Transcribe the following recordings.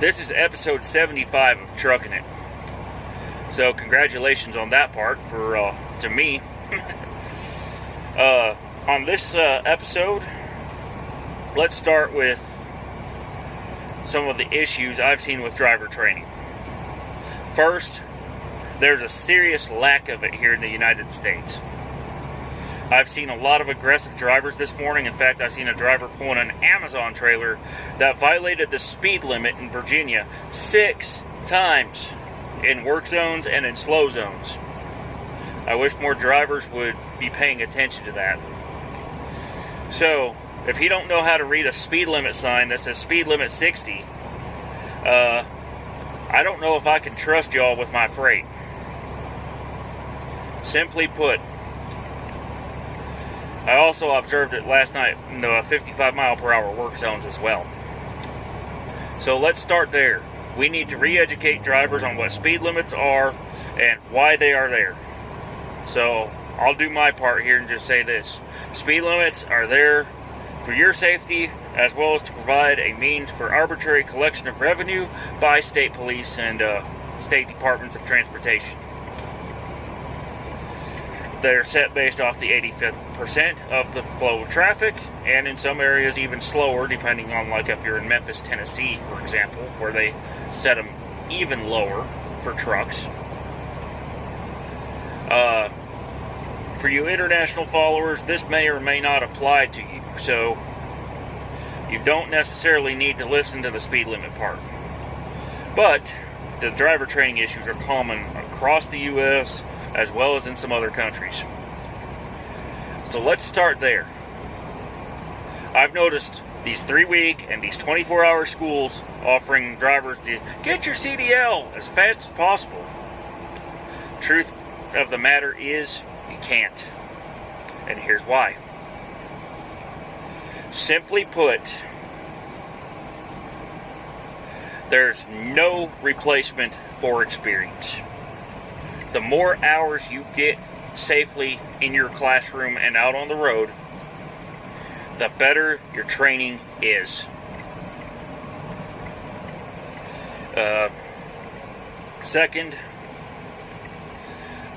This is episode 75 of Truckin It. So congratulations on that part to me. On this episode, let's start with some of the issues I've seen with driver training. First, there's a serious lack of it here in the United States. I've seen a lot of aggressive drivers this morning. In fact, I've seen a driver pulling an Amazon trailer that violated the speed limit in Virginia 6 times in work zones and in slow zones. I wish more drivers would be paying attention to that. So, if you don't know how to read a speed limit sign that says speed limit 60, I don't know if I can trust y'all with my freight. Simply put, I also observed it last night in the 55 mile per hour work zones as well. So let's start there. We need to re-educate drivers on what speed limits are and why they are there. So I'll do my part here and just say this. Speed limits are there for your safety as well as to provide a means for arbitrary collection of revenue by state police and state departments of transportation. They're set based off the 85% of the flow of traffic, and in some areas even slower, depending on, like if you're in Memphis, Tennessee, for example, where they set them even lower for trucks. For you international followers, this may or may not apply to you, so you don't necessarily need to listen to the speed limit part. But the driver training issues are common across the U.S., as well as in some other countries. So let's start there. I've noticed these 3-week and these 24-hour schools offering drivers to get your CDL as fast as possible. Truth of the matter is, you can't. And here's why. Simply put, there's no replacement for experience. The more hours you get safely in your classroom and out on the road, the better your training is. Second,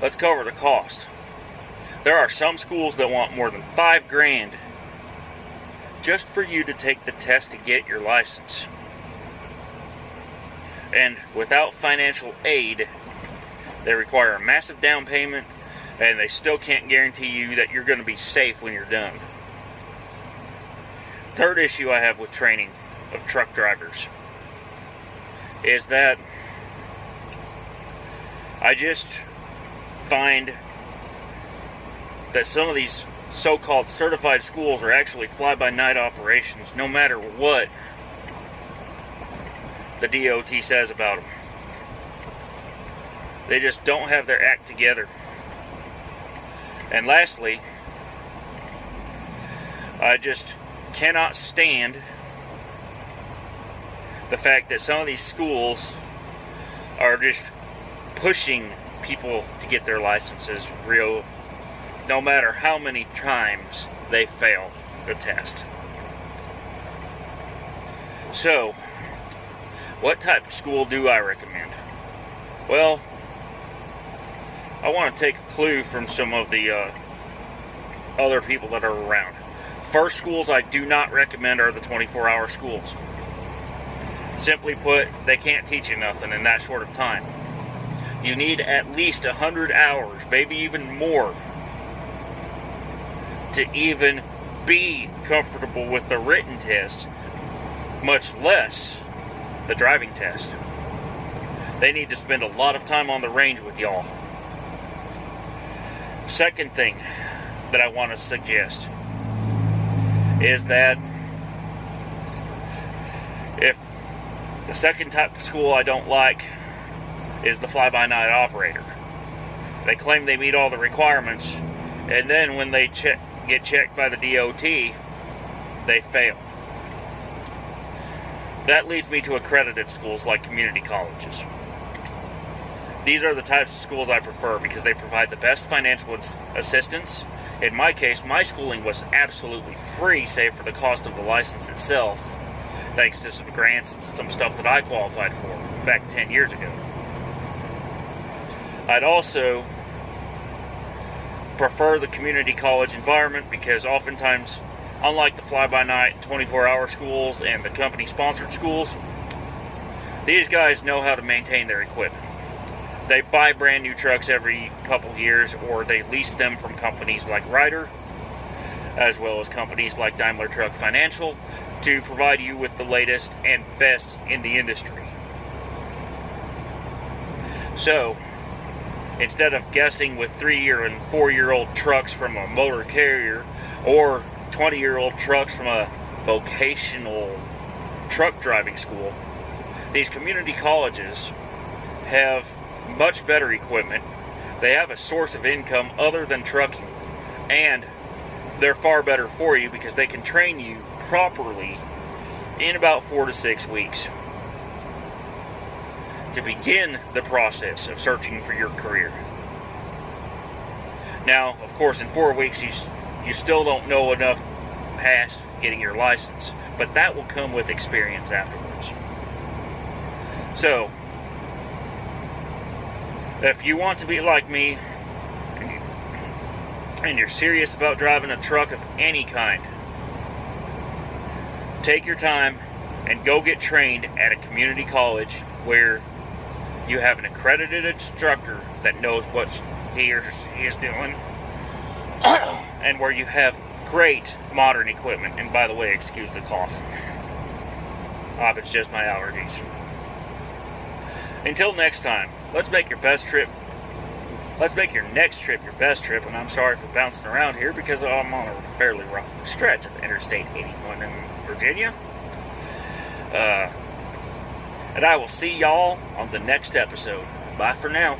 let's cover the cost. There are some schools that want more than $5,000 just for you to take the test to get your license. And without financial aid, they require a massive down payment, and they still can't guarantee you that you're going to be safe when you're done. Third issue I have with training of truck drivers is that I just find that some of these so-called certified schools are actually fly-by-night operations, no matter what the DOT says about them. They just don't have their act together. And lastly, I just cannot stand the fact that some of these schools are just pushing people to get their licenses no matter how many times they fail the test. So, what type of school do I recommend? Well, I want to take a clue from some of the other people that are around. First schools I do not recommend are the 24-hour schools. Simply put, they can't teach you nothing in that short of time. You need at least 100 hours, maybe even more, to even be comfortable with the written test, much less the driving test. They need to spend a lot of time on the range with y'all. Second thing that I want to suggest is that if the second type of school I don't like is the fly-by-night operator. They claim they meet all the requirements, and then when they get checked by the DOT, they fail. That leads me to accredited schools like community colleges. These are the types of schools I prefer because they provide the best financial assistance. In my case, my schooling was absolutely free, save for the cost of the license itself. thanks to some grants and some stuff that I qualified for back 10 years ago. I'd also prefer the community college environment because oftentimes, unlike the fly-by-night 24-hour schools and the company-sponsored schools, these guys know how to maintain their equipment. They buy brand new trucks every couple years, or they lease them from companies like Ryder, as well as companies like Daimler Truck Financial, to provide you with the latest and best in the industry. So, instead of guessing with 3-year and 4-year-old trucks from a motor carrier, or 20-year-old trucks from a vocational truck driving school, these community colleges have much better equipment. They have a source of income other than trucking, and they're far better for you because they can train you properly in about 4 to 6 weeks to begin the process of searching for your career. Now, of course, in 4 weeks you still don't know enough past getting your license, but that will come with experience afterwards. So, if you want to be like me and you're serious about driving a truck of any kind, take your time and go get trained at a community college where you have an accredited instructor that knows what he or she is doing, and where you have great modern equipment. And by the way, excuse the cough. It's just my allergies. Until next time, let's make your next trip your best trip. And I'm sorry for bouncing around here because I'm on a fairly rough stretch of Interstate 81 in Virginia. And I will see y'all on the next episode. Bye for now.